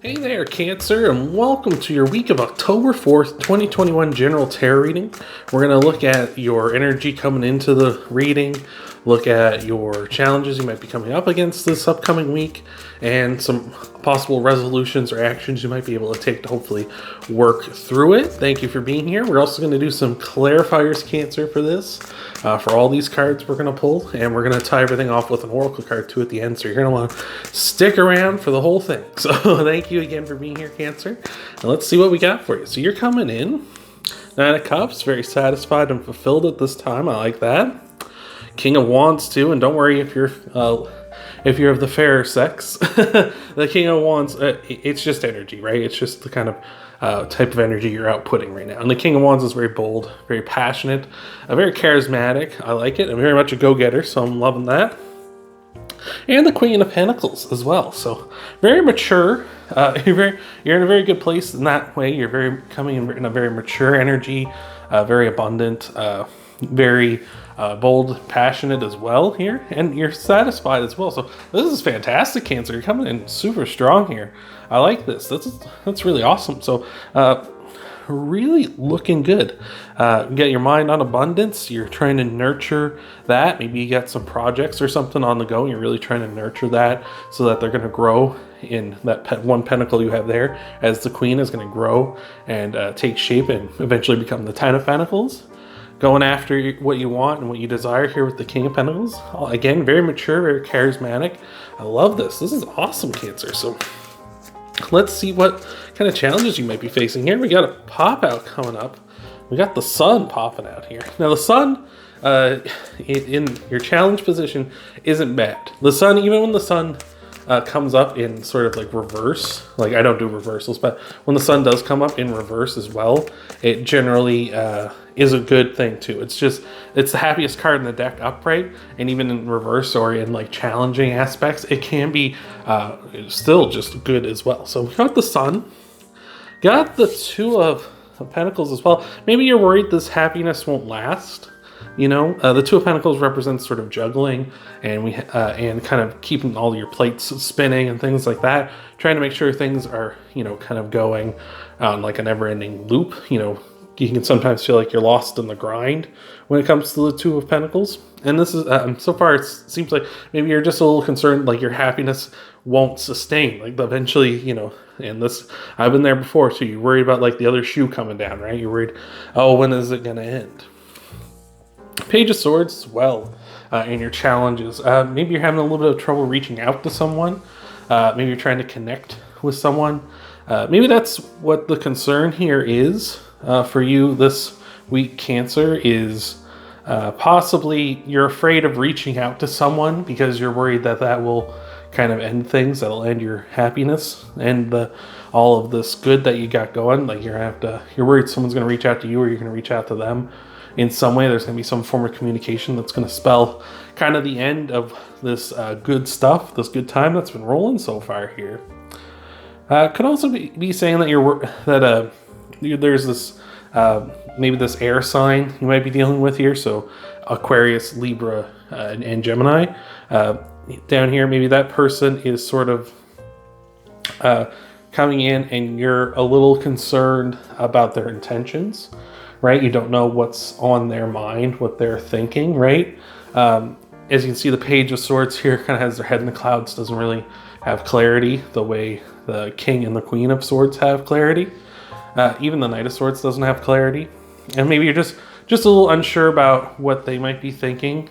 Hey there, Cancer, and welcome to your week of October 4th, 2021 General Tarot Reading. We're going to look at your energy coming into the reading, look at your challenges you might be coming up against this upcoming week, and some possible resolutions or actions you might be able to take to hopefully work through it. Thank you for being here. We're also going to do some clarifiers, Cancer, for this. For all these cards we're going to pull, and we're going to tie everything off with an oracle card too at the end, so you're going to want to stick around for the whole thing. So thank you again for being here, Cancer, and let's see what we got for you. So you're coming in, 9 of Cups, very satisfied and fulfilled at this time. I like that. King of Wands too, and don't worry if you're of the fairer sex. The King of Wands, it's just energy, right? It's just the kind of type of energy you're outputting right now. And the King of Wands is very bold, very passionate, very charismatic. I like it. I'm very much a go-getter, so I'm loving that. And the Queen of Pentacles as well. So very mature. You're in a very good place in that way. You're coming in a very mature energy, very abundant, very bold, passionate as well here, and you're satisfied as well. So this is fantastic, Cancer. You're coming in super strong here. I like this. That's really awesome. So really looking good. Get your mind on abundance. You're trying to nurture that. Maybe you got some projects or something on the go, and you're really trying to nurture that so that they're going to grow in that one pentacle you have there, as the Queen is going to grow and take shape and eventually become the 10 of Pentacles. Going after what you want and what you desire here with the King of Pentacles. Again, very mature, very charismatic. I love this. This is awesome, Cancer. So let's see what kind of challenges you might be facing here. We got a pop out coming up. We got the Sun popping out here. Now the Sun in your challenge position isn't bad. The Sun, even when the Sun comes up in sort of like reverse, like I don't do reversals, but when the Sun does come up in reverse as well, it generally is a good thing too. It's the happiest card in the deck upright, and even in reverse or in like challenging aspects, it can be still just good as well. So we got the Sun, got the Two of Pentacles as well. Maybe you're worried this happiness won't last. You know, the Two of Pentacles represents sort of juggling and kind of keeping all your plates spinning and things like that. Trying to make sure things are, kind of going on like a never-ending loop. You can sometimes feel like you're lost in the grind when it comes to the Two of Pentacles. And this is, so far, it seems like maybe you're just a little concerned, like your happiness won't sustain. Like eventually, and this, I've been there before too. You're worried about like the other shoe coming down, right? You're worried, oh, when is it going to end? Page of Swords as well in your challenges. Maybe you're having a little bit of trouble reaching out to someone. Maybe you're trying to connect with someone. Maybe that's what the concern here is for you this week, Cancer, is possibly you're afraid of reaching out to someone because you're worried that will kind of end things. That'll end your happiness and all of this good that you got going. Like you're worried someone's going to reach out to you or you're going to reach out to them. In some way, there's going to be some form of communication that's going to spell kind of the end of this good stuff, this good time that's been rolling so far here. Could also be saying that there's this maybe this air sign you might be dealing with here. So Aquarius, Libra, and Gemini down here. Maybe that person is sort of coming in, and you're a little concerned about their intentions. Right? You don't know what's on their mind, what they're thinking, right? As you can see, the Page of Swords here kind of has their head in the clouds, doesn't really have clarity the way the King and the Queen of Swords have clarity. Even the Knight of Swords doesn't have clarity. And maybe you're just a little unsure about what they might be thinking.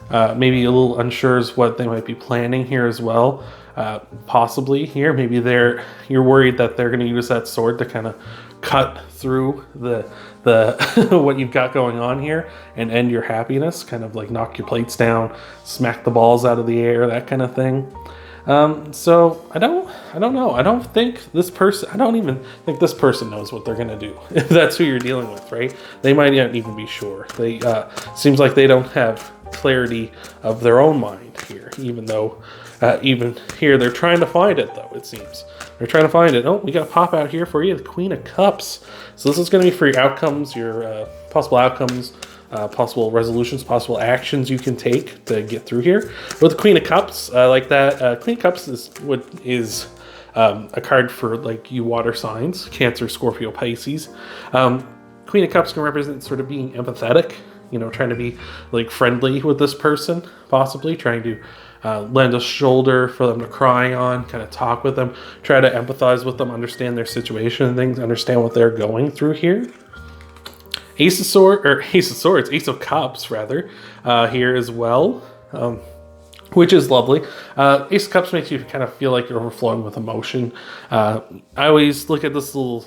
Maybe a little unsure as what they might be planning here as well. Possibly here, maybe you're worried that they're going to use that sword to kind of cut through the what you've got going on here and end your happiness, kind of like knock your plates down, smack the balls out of the air, that kind of thing. So I don't know. I don't even think this person knows what they're gonna do. If that's who you're dealing with, right? They might not even be sure. They seems like they don't have clarity of their own mind here, even though even here they're trying to find it, though. It seems they're trying to find it. Oh, we got a pop out here for you, the Queen of Cups. So this is going to be for your outcomes, your possible outcomes, possible resolutions, possible actions you can take to get through here. With the Queen of Cups, like that, Queen of Cups is a card for like you water signs, Cancer, Scorpio, Pisces. Queen of Cups can represent sort of being empathetic, trying to be like friendly with this person, possibly trying to lend a shoulder for them to cry on, kind of talk with them, try to empathize with them, understand their situation and things, understand what they're going through here. Ace of Cups rather, here as well, which is lovely. Ace of Cups makes you kind of feel like you're overflowing with emotion. I always look at this little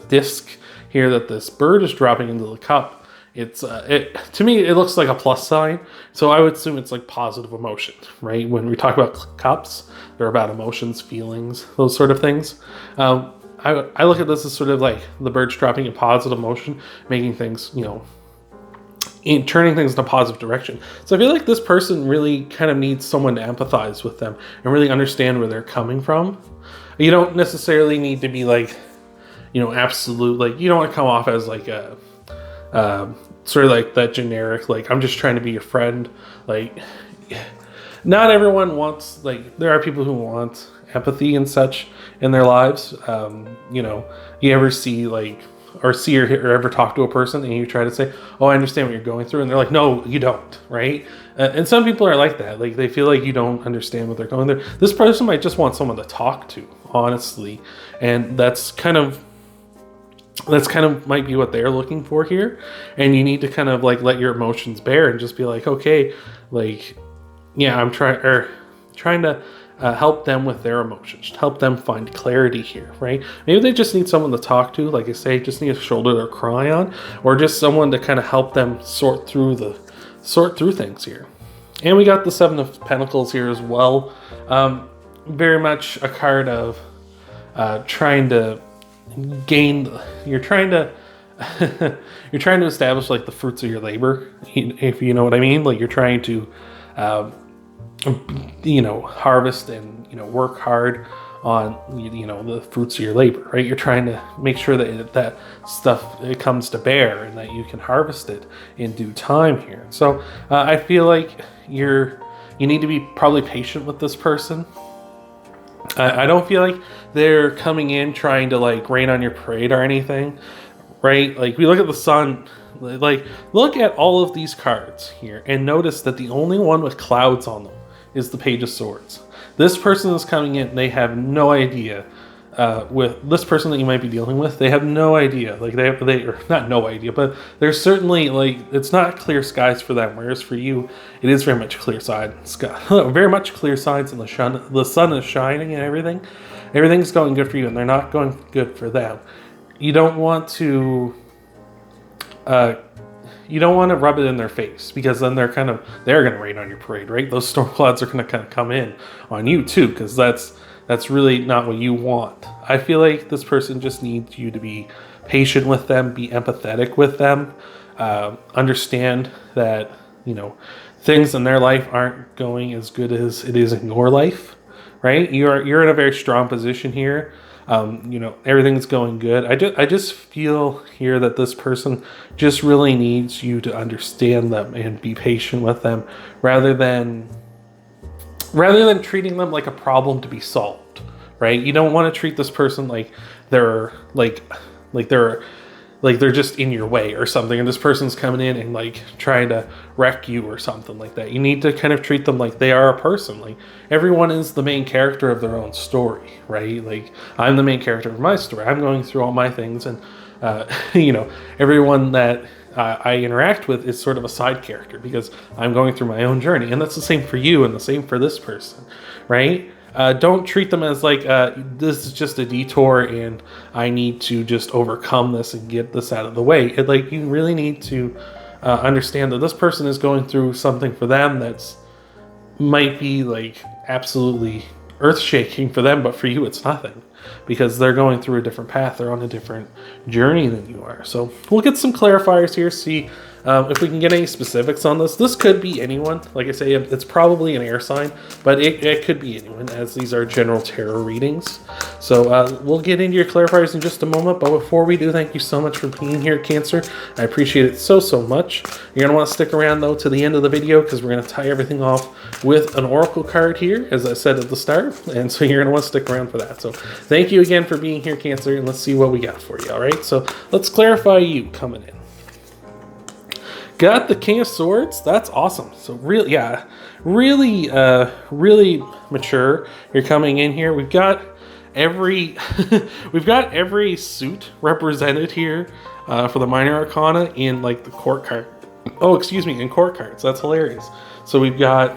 disc here that this bird is dropping into the cup. To me, it looks like a plus sign, so I would assume it's like positive emotion, right? When we talk about cups, they're about emotions, feelings, those sort of things. I look at this as sort of like the birds dropping a positive emotion, making things, turning things in a positive direction. So I feel like this person really kind of needs someone to empathize with them and really understand where they're coming from. You don't necessarily need to be like, absolute, like, you don't want to come off as like a, sort of like that generic, like, I'm just trying to be your friend. Like, not everyone wants, like, there are people who want empathy and such in their lives. You ever see like, or see or ever talk to a person and you try to say, oh, I understand what you're going through. And they're like, no, you don't, right? And some people are like that. Like, they feel like you don't understand what they're going through. This person might just want someone to talk to, honestly. And that's kind of might be what they're looking for here. And you need to kind of like let your emotions bear and just be like, okay, like, yeah, I'm trying to help them with their emotions, help them find clarity here, right? Maybe they just need someone to talk to, like I say, just need a shoulder to cry on, or just someone to kind of help them sort through things here. And we got the Seven of Pentacles here as well. Very much a card of trying to gain. You're trying to establish like the fruits of your labor, if you know what I mean. Like, you're trying to harvest and work hard on the fruits of your labor, right? You're trying to make sure that stuff, it comes to bear and that you can harvest it in due time here. So I feel like you need to be probably patient with this person. I don't feel like they're coming in trying to like rain on your parade or anything, right? Like, we look at the sun, like, look at all of these cards here and notice that the only one with clouds on them is the Page of Swords. This person is coming in, they have no idea, with this person that you might be dealing with, they have no idea. Like, they are not no idea, but there's certainly, like, it's not clear skies for them, whereas for you, it is very much clear sky, very much clear signs, and the sun is shining and everything's going good for you, and they're not going good for them. You don't want to rub it in their face, because then they're going to rain on your parade, right? Those storm clouds are going to kind of come in on you too, because that's really not what you want. I feel like this person just needs you to be patient with them, be empathetic with them, understand that, things in their life aren't going as good as it is in your life, right? You're in a very strong position here. Everything's going good. I just feel here that this person just really needs you to understand them and be patient with them, rather than treating them like a problem to be solved, right? You don't want to treat this person like they're they're just in your way or something, and this person's coming in and like trying to wreck you or something like that. You need to kind of treat them like they are a person. Like, everyone is the main character of their own story, right? Like, I'm the main character of my story. I'm going through all my things, and everyone that I interact with is sort of a side character, because I'm going through my own journey. And that's the same for you, and the same for this person, right? Don't treat them as like, this is just a detour and I need to just overcome this and get this out of the way. You really need to understand that this person is going through something for them that's might be like absolutely earth-shaking for them, but for you it's nothing, because they're going through a different path. They're on a different journey than you are. So we'll get some clarifiers here, see If we can get any specifics on this could be anyone. Like I say, it's probably an air sign, but it could be anyone, as these are general tarot readings. So we'll get into your clarifiers in just a moment, but before we do, thank you so much for being here, Cancer. I appreciate it so much. You're going to want to stick around, though, to the end of the video, because we're going to tie everything off with an oracle card here, as I said at the start, and so you're going to want to stick around for that. So thank you again for being here, Cancer, and let's see what we got for you, all right? So let's clarify you coming in. Got the King of Swords. That's awesome. So really, yeah, really mature. You're coming in here. We've got every we've got every suit represented here for the minor arcana in like the court card. Oh, excuse me, in court cards. That's hilarious. So we've got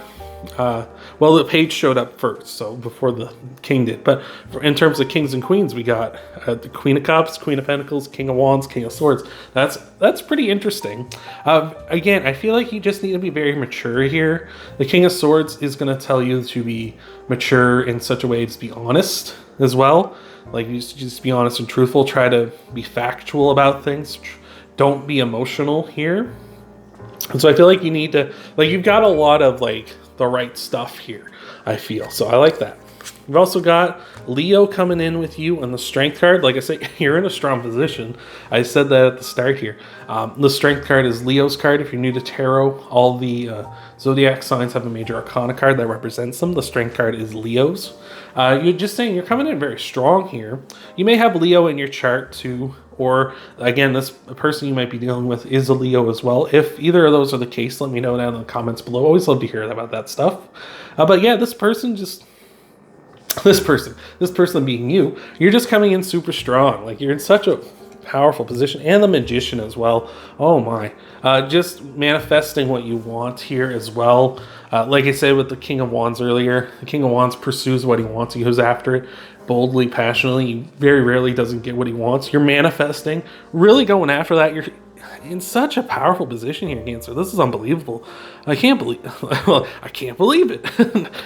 well, the page showed up first, so before the king did. But in terms of kings and queens, we got the Queen of Cups, Queen of Pentacles, King of Wands, King of Swords. That's pretty interesting. Again, I feel like you just need to be very mature here. The King of Swords is going to tell you to be mature in such a way to be honest as well. Like, you just be honest and truthful. Try to be factual about things. Don't be emotional here. And so I feel like you need to, like, you've got a lot of like the right stuff here, I feel. So I like that. We've also got Leo coming in with you on the Strength card. Like I say, you're in a strong position. I said that at the start here. The Strength card is Leo's card. If you're new to tarot, all the zodiac signs have a major arcana card that represents them. The Strength card is Leo's. You're just saying you're coming in very strong here. You may have Leo in your chart too, or again, this person you might be dealing with is a Leo as well. If either of those are the case, let me know down in the comments below. Always love to hear about that stuff. But yeah, this person being you're just coming in super strong. Like, you're in such a powerful position. And the Magician as well. Oh my. Just manifesting what you want here as well. Like I said with the King of Wands earlier, the King of Wands pursues what he wants. He goes after it boldly, passionately. He very rarely doesn't get what he wants. You're manifesting, really going after that. You're in such a powerful position here, Cancer. This is unbelievable. I can't believe well, I can't believe it.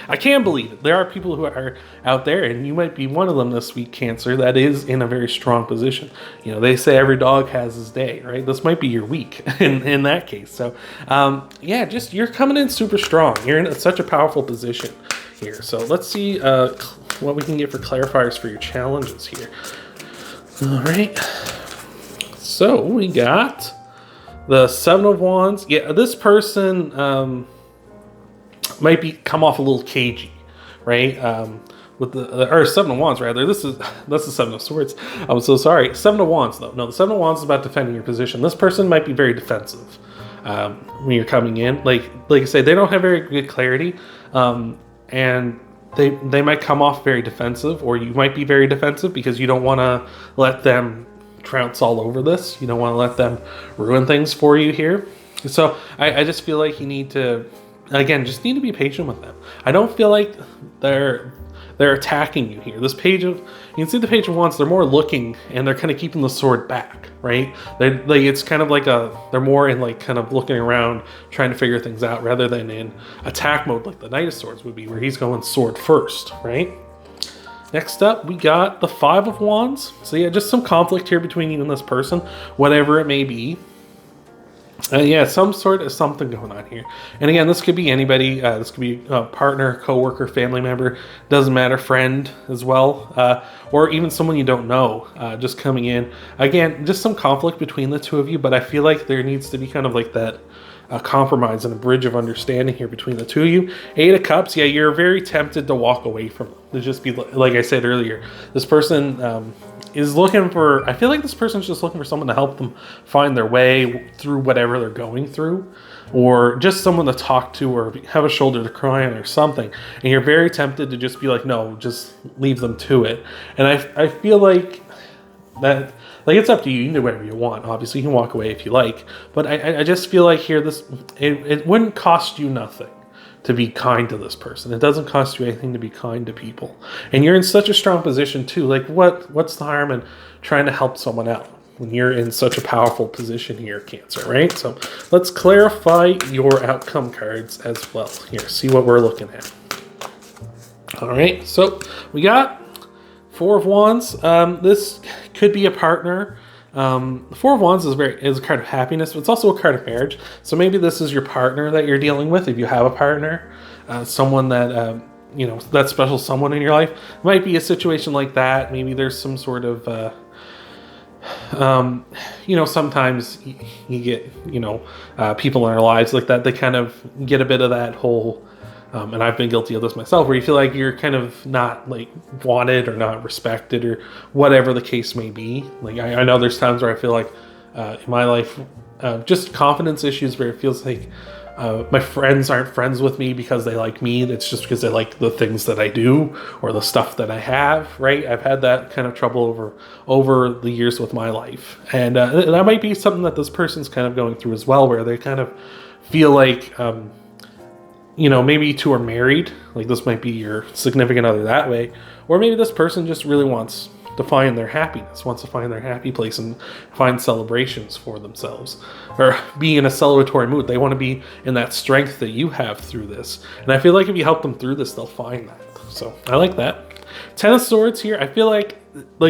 I can't believe it. There are people who are out there, and you might be one of them this week, Cancer, that is in a very strong position. You know, they say every dog has his day, right? This might be your week in that case. So yeah, just you're coming in super strong. You're in such a powerful position here. So let's see what we can get for clarifiers for your challenges here. All right. So we got the Seven of Wands. Yeah, this person might come off a little cagey, right? With the or Seven of Wands rather. That's the Seven of Swords. I'm so sorry. Seven of Wands though. No, the Seven of Wands is about defending your position. This person might be very defensive when you're coming in. Like I say, they don't have very good clarity, and they might come off very defensive, or you might be very defensive because you don't want to let them trounce all over this. You don't want to let them ruin things for you here. So I just feel like you need to, again, just need to be patient with them. I don't feel like they're attacking you here. This page of, you can see the Page of Wands, they're more looking, and they're kind of keeping the sword back, right? It's kind of like they're more in like kind of looking around, trying to figure things out, rather than in attack mode like the Knight of Swords would be, where he's going sword first, right? Next up, we got the Five of Wands. So yeah, just some conflict here between you and this person, whatever it may be. Yeah, some sort of something going on here. And again, this could be anybody. This could be a partner, coworker, family member. Doesn't matter, friend as well. Or even someone you don't know just coming in. Again, just some conflict between the two of you. But I feel like there needs to be kind of like that compromise and a bridge of understanding here between the two of you. Eight of Cups. Yeah, you're very tempted to walk away from it. To just be, like I said earlier, this person is looking for, I feel like this person's just looking for someone to help them find their way through whatever they're going through, or just someone to talk to, or have a shoulder to cry on or something. And you're very tempted to just be like, no, just leave them to it. And I feel like that, like, it's up to you. You can do whatever you want. Obviously, you can walk away if you like. But I just feel like here, it wouldn't cost you nothing to be kind to this person. It doesn't cost you anything to be kind to people. And you're in such a strong position too. Like, what's the harm in trying to help someone out when you're in such a powerful position here, Cancer, right? So let's clarify your outcome cards as well. Here, see what we're looking at. All right, so we got Four of Wands. This could be a partner. The Four of Wands is a card of happiness, but it's also a card of marriage. So maybe this is your partner that you're dealing with. If you have a partner, someone that that special someone in your life, it might be a situation like that. Maybe there's some sort of sometimes you get people in our lives like that. They kind of get a bit of that whole. And I've been guilty of this myself, where you feel like you're kind of not like wanted or not respected or whatever the case may be. Like I know there's times where I feel like in my life, just confidence issues where it feels like my friends aren't friends with me because they like me. It's just because they like the things that I do or the stuff that I have, right? I've had that kind of trouble over the years with my life. And that might be something that this person's kind of going through as well, where they kind of feel like... maybe you two are married, like this might be your significant other that way, or maybe this person just really wants to find their happiness, wants to find their happy place and find celebrations for themselves, or be in a celebratory mood. They want to be in that strength that you have through this. And I feel like if you help them through this, they'll find that. So I like that. Ten of Swords here, I feel like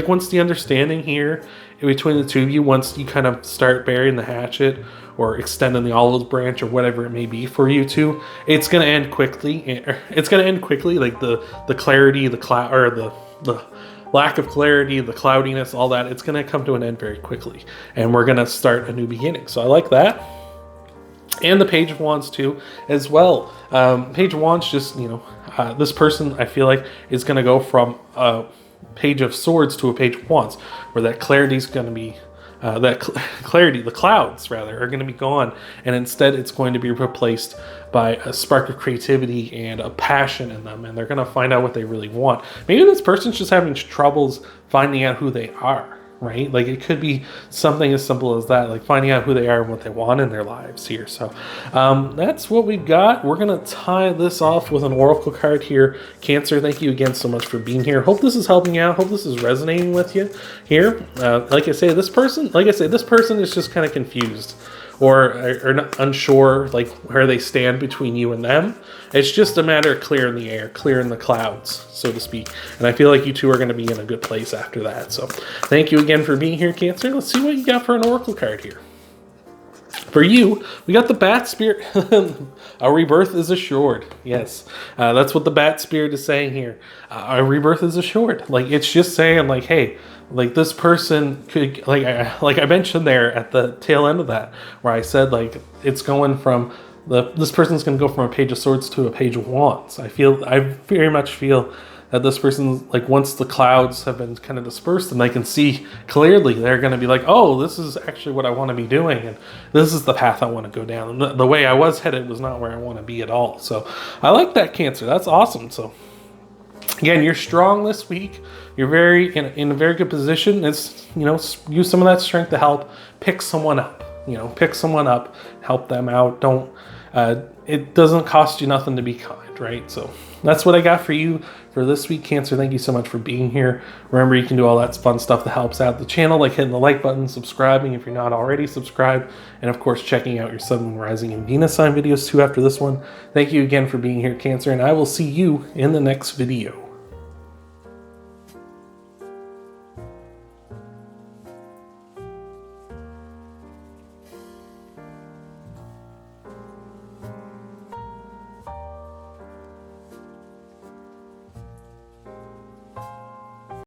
once the understanding here in between the two of you, once you kind of start burying the hatchet or extending the olive branch or whatever it may be for you two, it's going to end quickly. It's going to end quickly, like the clarity, the cloud, or the lack of clarity, the cloudiness, all that. It's going to come to an end very quickly, and we're going to start a new beginning. So I like that. And the Page of Wands too, as well. Page of Wands, just this person I feel like is going to go from a Page of Swords to a Page of Wands, where that clarity is going to be. The clouds rather, are going to be gone, and instead it's going to be replaced by a spark of creativity and a passion in them, and they're going to find out what they really want. Maybe this person's just having troubles finding out who they are, right? Like it could be something as simple as that, like finding out who they are and what they want in their lives here. So that's what we've got. We're going to tie this off with an oracle card here. Cancer, thank you again so much for being here. Hope this is helping you out. Hope this is resonating with you here. Like I say, this person is just kind of confused or not unsure, like where they stand between you and them. It's just a matter of clearing the air, clearing the clouds, so to speak. And I feel like you two are going to be in a good place after that. So thank you again for being here, Cancer. Let's see what you got for an oracle card here. For you, we got the Bat Spirit. Our rebirth is assured. Yes, that's what the Bat Spirit is saying here. Our rebirth is assured. Like it's just saying, like, hey, like this person could, like I mentioned there at the tail end of that, where I said like it's going from this person's going to go from a Page of Swords to a Page of Wands. I very much feel that this person, like once the clouds have been kind of dispersed and they can see clearly, they're going to be like, oh, this is actually what I want to be doing, and this is the path I want to go down. And the way I was headed was not where I want to be at all. So I like that, Cancer. That's awesome. So again, you're strong this week. You're in a very good position. It's, use some of that strength to help pick someone up. Pick someone up, help them out. Don't. It doesn't cost you nothing to be kind, right? So that's what I got for you for this week, Cancer. Thank you so much for being here. Remember, you can do all that fun stuff that helps out the channel, like hitting the like button, subscribing if you're not already subscribed, and of course, checking out your Sun, Moon, Rising, and Venus sign videos too after this one. Thank you again for being here, Cancer, and I will see you in the next video.